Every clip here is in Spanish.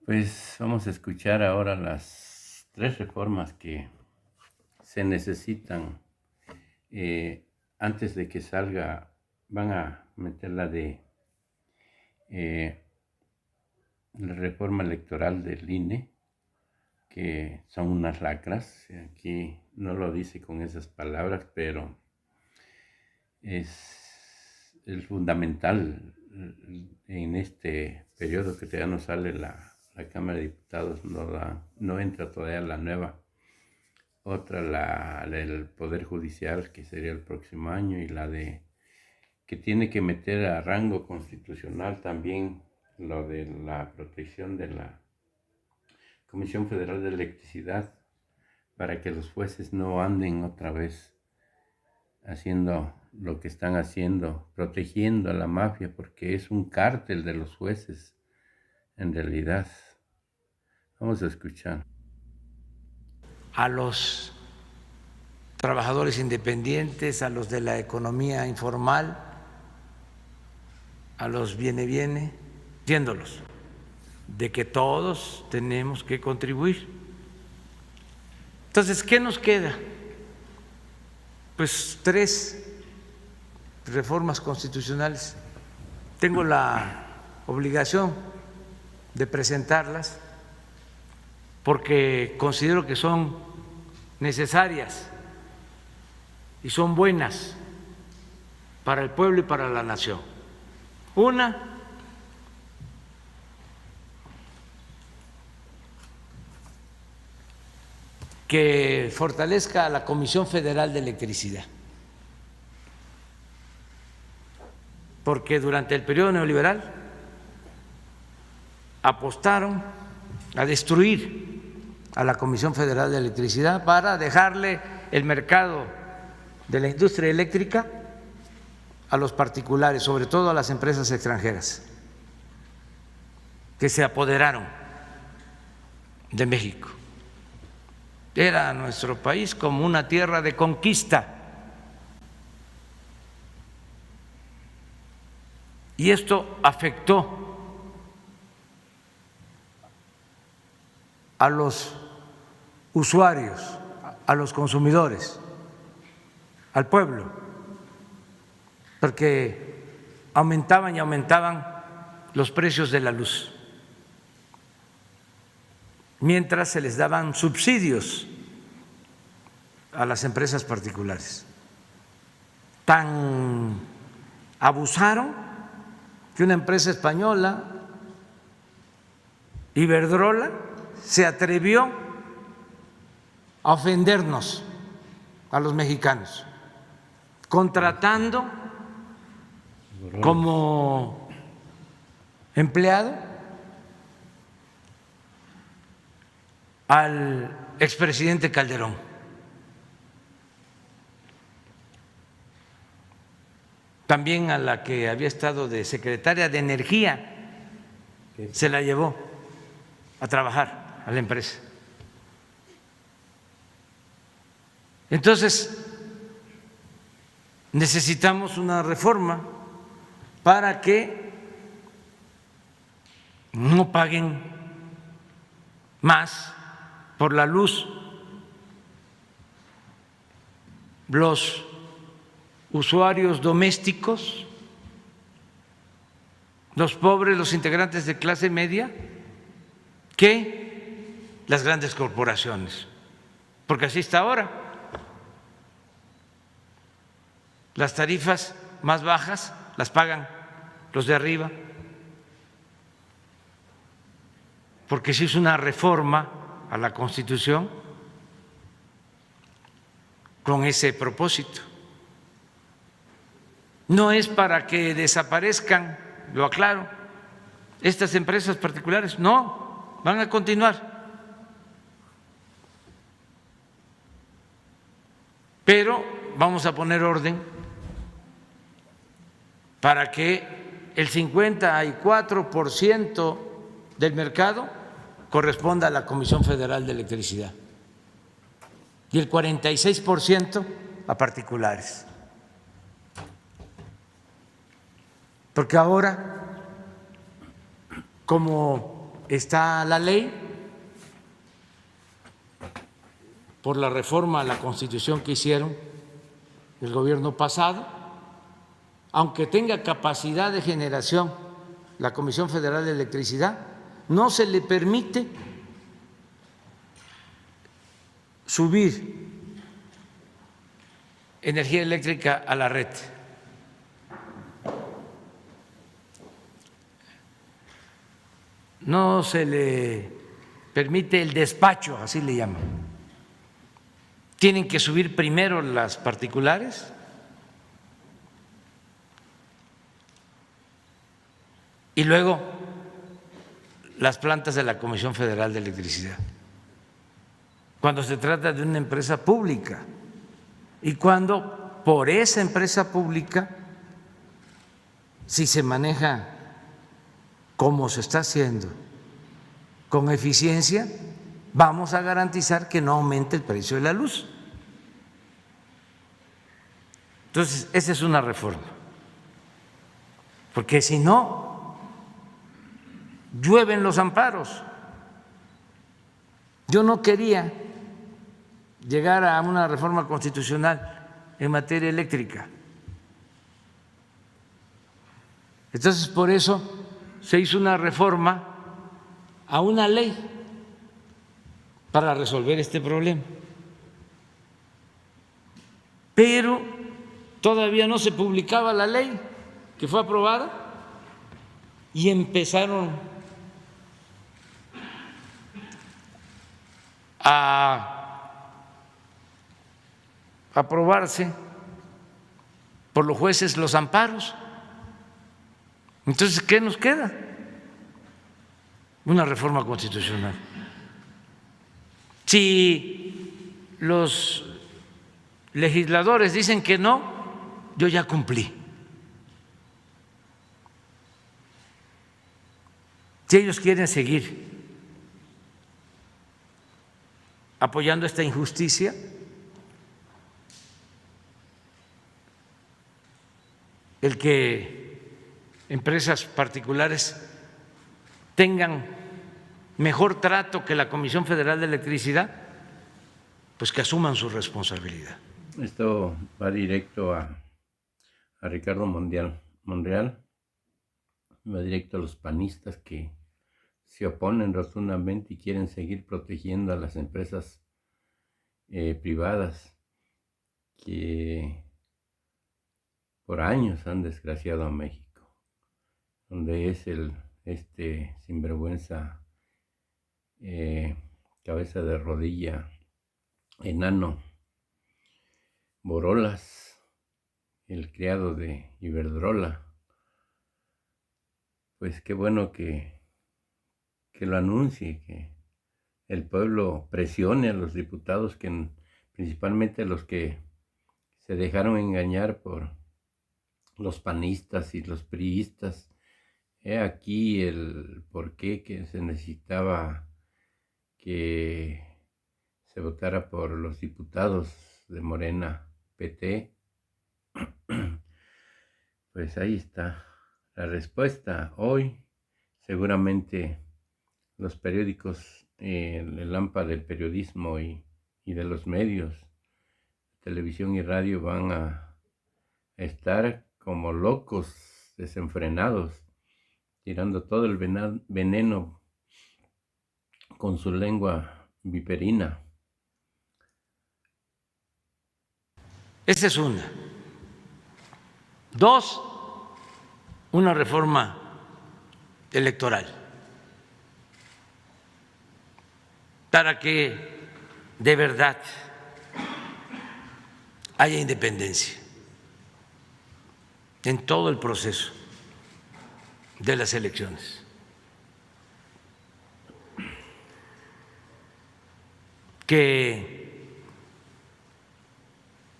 Pues vamos a escuchar ahora las tres reformas que se necesitan. Antes de que salga, van a meter eh, la reforma electoral del INE, que son unas lacras. Aquí no lo dice con esas palabras, pero es el fundamental en este periodo que todavía no sale la Cámara de Diputados, no entra todavía la nueva. Otra, la del Poder Judicial, que sería el próximo año, y la de que tiene que meter a rango constitucional también lo de la protección de la Comisión Federal de Electricidad, para que los jueces no anden otra vez haciendo lo que están haciendo, protegiendo a la mafia, porque es un cártel de los jueces, en realidad. Vamos a escuchar. A los trabajadores independientes, a los de la economía informal, a los viene, diciéndolos de que todos tenemos que contribuir. Entonces, ¿qué nos queda? Pues 3 reformas constitucionales. Tengo la obligación de presentarlas porque considero que son necesarias y son buenas para el pueblo y para la nación. Una, que fortalezca a la Comisión Federal de Electricidad, porque durante el periodo neoliberal apostaron a destruir a la Comisión Federal de Electricidad para dejarle el mercado de la industria eléctrica a los particulares, sobre todo a las empresas extranjeras que se apoderaron de México. Era nuestro país como una tierra de conquista. Y esto afectó a los usuarios, a los consumidores, al pueblo, porque aumentaban y aumentaban los precios de la luz, mientras se les daban subsidios a las empresas particulares. Tan abusaron que una empresa española, Iberdrola, se atrevió a ofendernos a los mexicanos, contratando como empleado al expresidente Calderón. También a la que había estado de secretaria de Energía, se la llevó a trabajar a la empresa. Entonces, necesitamos una reforma para que no paguen más por la luz los usuarios domésticos, los pobres, los integrantes de clase media, que las grandes corporaciones, porque así está ahora. Las tarifas más bajas las pagan los de arriba, porque se hizo una reforma a la Constitución con ese propósito. No es para que desaparezcan, lo aclaro, estas empresas particulares, no, van a continuar. Pero vamos a poner orden para que el 54% del mercado corresponda a la Comisión Federal de Electricidad y el 46% a particulares. Porque ahora, como está la ley por la reforma a la Constitución que hicieron el gobierno pasado, aunque tenga capacidad de generación la Comisión Federal de Electricidad, no se le permite subir energía eléctrica a la red. No se le permite el despacho, así le llaman. Tienen que subir primero las particulares y luego las plantas de la Comisión Federal de Electricidad, cuando se trata de una empresa pública y cuando por esa empresa pública, si se maneja como se está haciendo, con eficiencia, vamos a garantizar que no aumente el precio de la luz. Entonces, esa es una reforma, porque si no, llueven los amparos. Yo no quería llegar a una reforma constitucional en materia eléctrica. Entonces, por eso se hizo una reforma a una ley para resolver este problema. Pero todavía no se publicaba la ley que fue aprobada y empezaron a aprobarse por los jueces los amparos. Entonces, ¿qué nos queda? Una reforma constitucional. Si los legisladores dicen que no, yo ya cumplí. Si ellos quieren seguir apoyando esta injusticia, el que empresas particulares tengan mejor trato que la Comisión Federal de Electricidad, pues que asuman su responsabilidad. Esto va directo a Ricardo Monreal, va directo a los panistas que se oponen rotundamente y quieren seguir protegiendo a las empresas privadas que por años han desgraciado a México, donde es este sinvergüenza, cabeza de rodilla, enano, Borolas, el criado de Iberdrola. Pues qué bueno que lo anuncie, que el pueblo presione a los diputados, principalmente a los que se dejaron engañar por los panistas y los priistas. He aquí el por qué que se necesitaba que se votara por los diputados de Morena, PT. Pues ahí está la respuesta. Hoy seguramente los periódicos, el AMPA del periodismo y de los medios, televisión y radio, van a estar como locos, desenfrenados, tirando todo el veneno con su lengua viperina. Esa es una. Dos, una reforma electoral para que de verdad haya independencia en todo el proceso de las elecciones. Que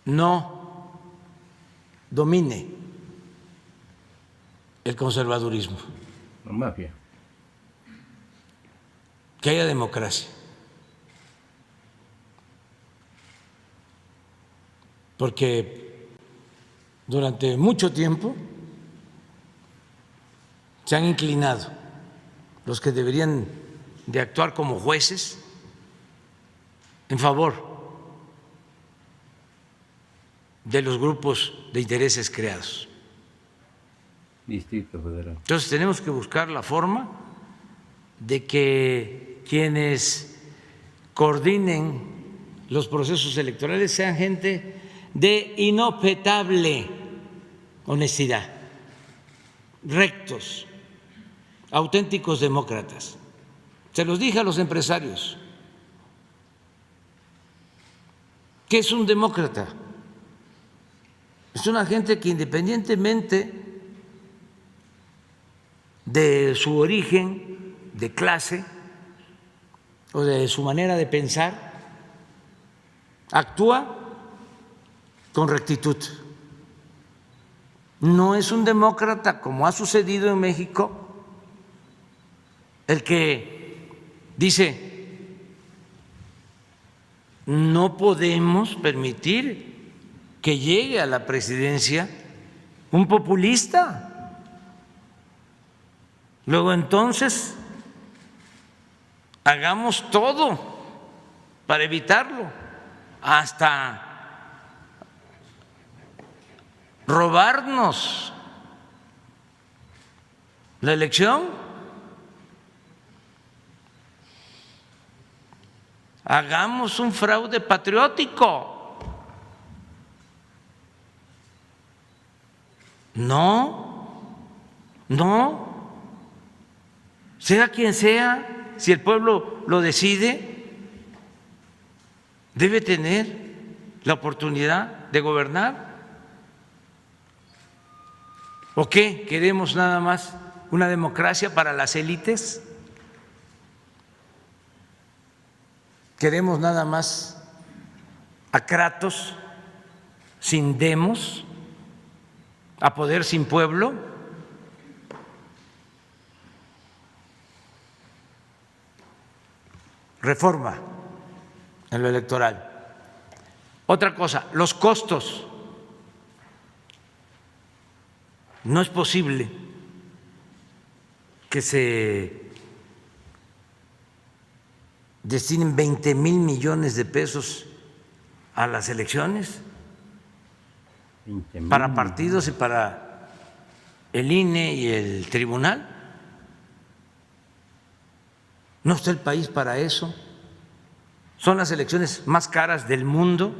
no domine el conservadurismo. La mafia. Que haya democracia. Porque durante mucho tiempo se han inclinado los que deberían de actuar como jueces en favor de los grupos de intereses creados. Distrito Federal. Entonces tenemos que buscar la forma de que quienes coordinen los procesos electorales sean gente de inobjetable honestidad, rectos, auténticos demócratas. Se los dije a los empresarios. ¿Qué es un demócrata? Es una gente que independientemente de su origen, de clase o de su manera de pensar, actúa con rectitud. No es un demócrata, como ha sucedido en México, el que dice: no podemos permitir que llegue a la presidencia un populista. Luego entonces hagamos todo para evitarlo, hasta robarnos la elección. Hagamos un fraude patriótico. No, sea quien sea, si el pueblo lo decide, debe tener la oportunidad de gobernar. ¿O qué? ¿Queremos nada más una democracia para las élites? ¿Queremos nada más a Kratos sin demos, a poder sin pueblo? Reforma en lo electoral. Otra cosa, los costos. No es posible que se destinen 20,000 millones de pesos a las elecciones para partidos y para el INE y el tribunal. No está el país para eso. Son las elecciones más caras del mundo.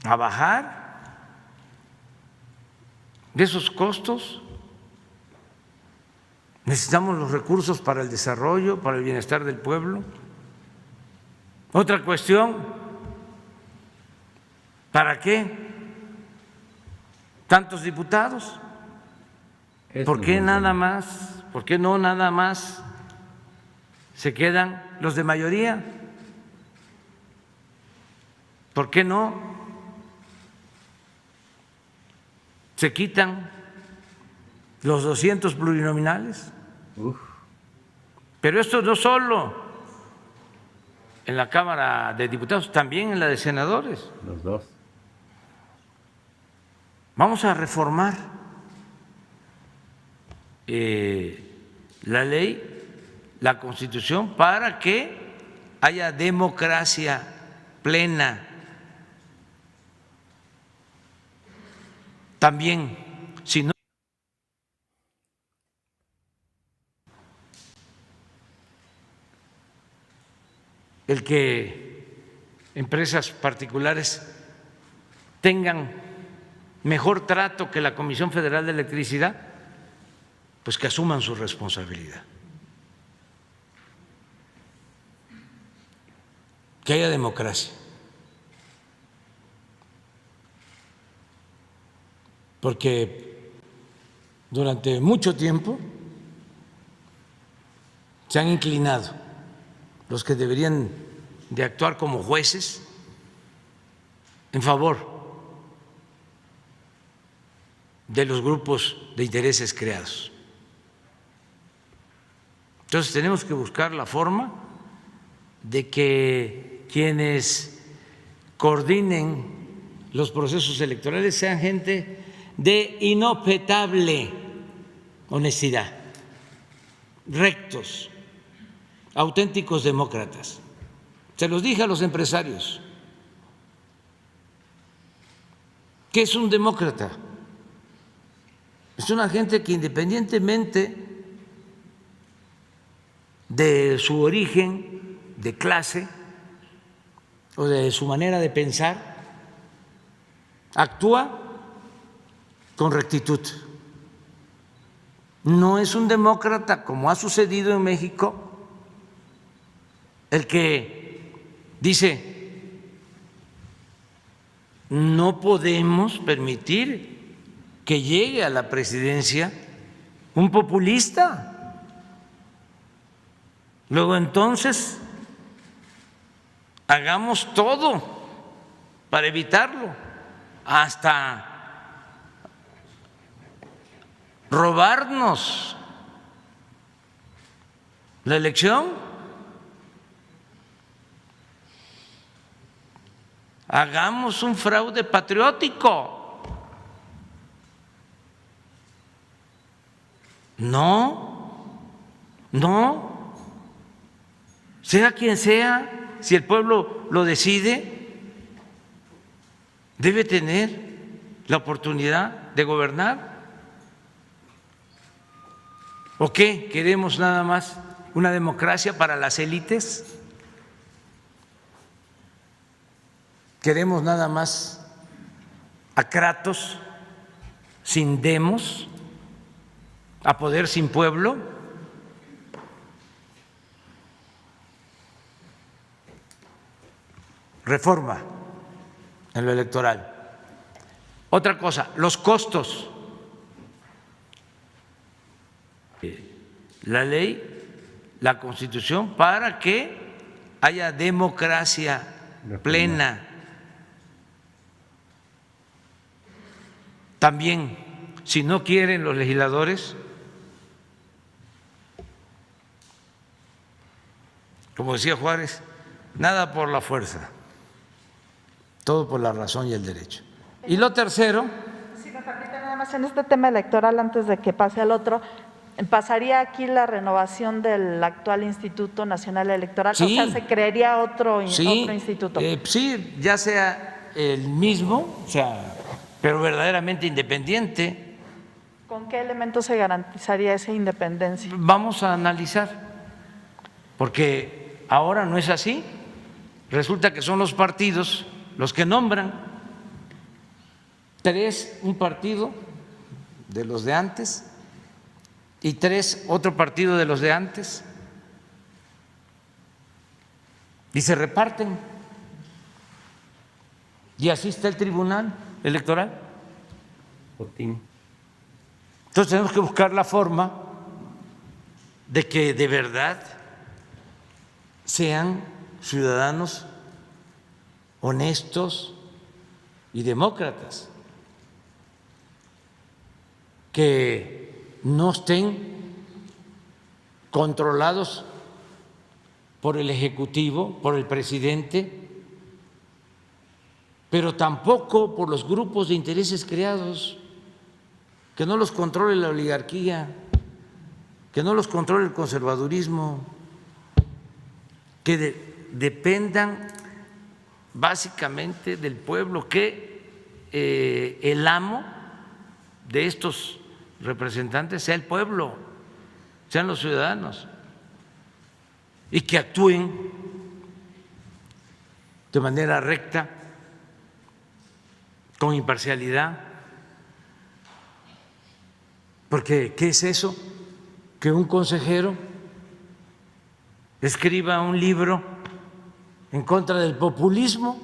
A bajar de esos costos. Necesitamos los recursos para el desarrollo, para el bienestar del pueblo. Otra cuestión, ¿para qué tantos diputados? ¿Por qué nada más? ¿Por qué no nada más se quedan los de mayoría? ¿Por qué no se quitan los 200 plurinominales? Pero esto no solo en la Cámara de Diputados, también en la de senadores. Los dos. Vamos a reformar la ley, la Constitución, para que haya democracia plena. También, si no, el que empresas particulares tengan mejor trato que la Comisión Federal de Electricidad, pues que asuman su responsabilidad. Que haya democracia. Porque durante mucho tiempo se han inclinado los que deberían de actuar como jueces en favor de los grupos de intereses creados. Entonces tenemos que buscar la forma de que quienes coordinen los procesos electorales sean gente de inobjetable honestidad, rectos, auténticos demócratas. Se los dije a los empresarios. ¿Qué es un demócrata? Es una gente que independientemente de su origen, de clase o de su manera de pensar, actúa con rectitud. No es un demócrata, como ha sucedido en México, el que dice: no podemos permitir que llegue a la presidencia un populista. Luego entonces hagamos todo para evitarlo, hasta robarnos la elección. Hagamos un fraude patriótico. No, sea quien sea, si el pueblo lo decide, debe tener la oportunidad de gobernar. ¿O qué? ¿Queremos nada más una democracia para las élites? ¿Queremos nada más a Kratos sin demos, a poder sin pueblo? Reforma en lo electoral. Otra cosa, los costos. La ley, la Constitución, para que haya democracia plena. También, si no quieren los legisladores, como decía Juárez, nada por la fuerza, todo por la razón y el derecho. Y lo tercero… Si me permite, nada más en este tema electoral, antes de que pase al otro, ¿pasaría aquí la renovación del actual Instituto Nacional Electoral? Sí. O sea, ¿se crearía otro instituto? Sí, ya sea el mismo, o sea, pero verdaderamente independiente. ¿Con qué elementos se garantizaría esa independencia? Vamos a analizar, porque ahora no es así. Resulta que son los partidos los que nombran. Tres, un partido de los de antes, y tres, otro partido de los de antes, y se reparten. Y así está el Tribunal Electoral. Botín. Entonces tenemos que buscar la forma de que de verdad sean ciudadanos honestos y demócratas, que no estén controlados por el Ejecutivo, por el presidente, pero tampoco por los grupos de intereses creados, que no los controle la oligarquía, que no los controle el conservadurismo, que dependan básicamente del pueblo, que el amo de estos representantes sea el pueblo, sean los ciudadanos, y que actúen de manera recta, con imparcialidad. Porque ¿qué es eso? Que un consejero escriba un libro en contra del populismo,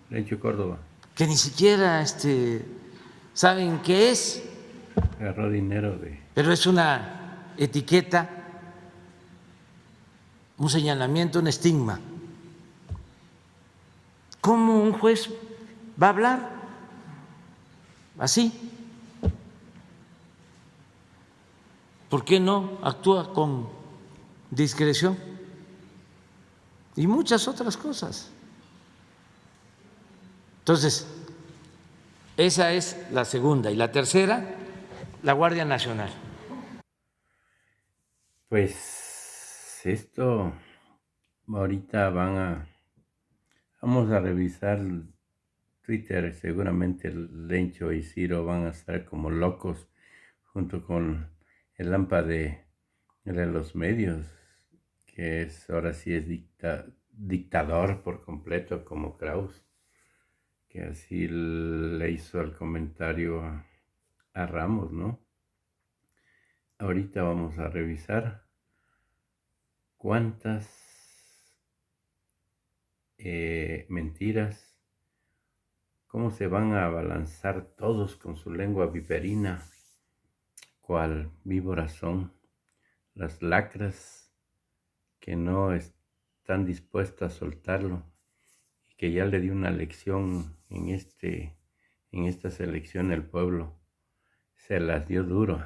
Lencho Córdoba. que ni siquiera saben qué es, Agarró dinero de… pero es una etiqueta, un señalamiento, un estigma. ¿Cómo un juez va a hablar así? ¿Por qué no actúa con discreción? Y muchas otras cosas. Entonces, Esa es la segunda. Y la tercera, la Guardia Nacional. Pues esto, ahorita vamos a revisar Twitter, seguramente el Lencho y Ciro van a estar como locos junto con el Lampa de los medios, que ahora sí es dictador por completo como Kraus, que así le hizo el comentario a Ramos, ¿no? Ahorita vamos a revisar cuántas mentiras, cómo se van a abalanzar todos con su lengua viperina, cual víboras son las lacras que no están dispuestas a soltarlo y que ya le dio una lección en esta selección el pueblo, se las dio duro.